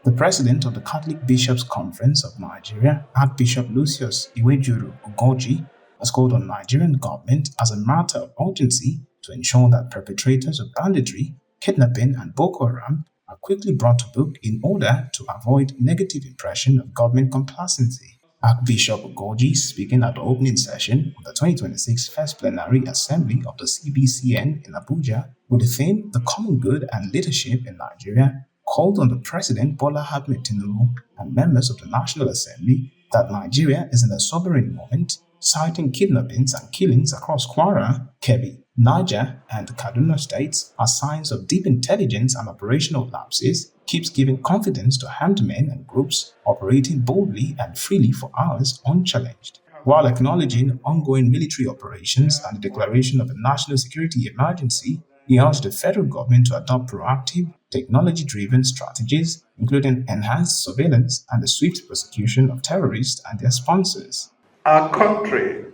The president of the Catholic Bishops' Conference of Nigeria, Archbishop Lucius Iwejuru Ugoji, has called on Nigerian government as a matter of urgency to ensure that perpetrators of banditry, kidnapping, and Boko Haram are quickly brought to book in order to avoid negative impression of government complacency. Archbishop Ugoji, speaking at the opening session of the 2026 First Plenary Assembly of the CBCN in Abuja with the theme The Common Good and Leadership in Nigeria, called on the President Bola Ahmed Tinubu and members of the National Assembly that Nigeria is in a sobering moment, citing kidnappings and killings across Kwara, Kebbi, Niger, and Kaduna states as signs of deep intelligence and operational lapses, keeps giving confidence to armed men and groups operating boldly and freely for hours unchallenged. While acknowledging ongoing military operations and the declaration of a national security emergency, he urged the federal government to adopt proactive, technology-driven strategies, including enhanced surveillance and the swift prosecution of terrorists and their sponsors. Our country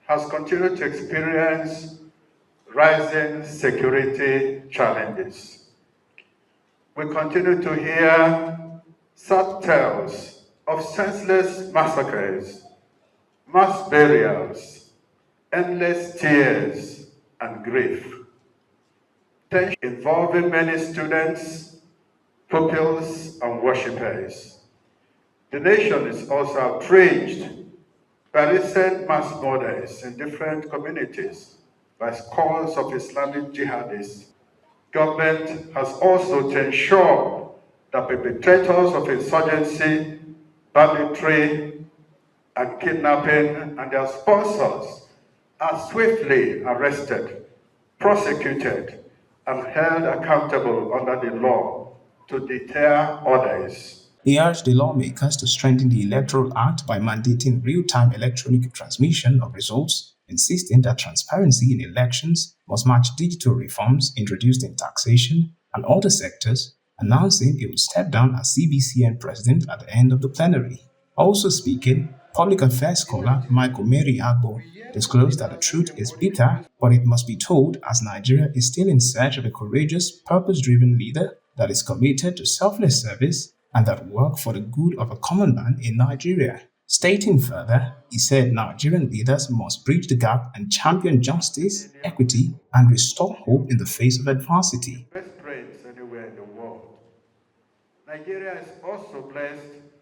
has continued to experience rising security challenges. We continue to hear sad tales of senseless massacres, mass burials, endless tears, and grief. Tension involving many students, pupils, and worshippers. The nation is also outraged by recent mass murders in different communities by scores of Islamic jihadists. Government has also to ensure that perpetrators of insurgency, banditry, and kidnapping and their sponsors are swiftly arrested, prosecuted, and held accountable under the law to deter others. He urged the lawmakers to strengthen the Electoral Act by mandating real-time electronic transmission of results, insisting that transparency in elections must match digital reforms introduced in taxation and other sectors, announcing he would step down as CBCN president at the end of the plenary. Also speaking, public affairs scholar Michael Mary Agbo disclosed that the truth is bitter, but it must be told as Nigeria is still in search of a courageous, purpose-driven leader that is committed to selfless service and that work for the good of a common man in Nigeria. Stating further, he said Nigerian leaders must bridge the gap and champion justice, equity, and restore hope in the face of adversity. Best brains anywhere in the world. Nigeria is also blessed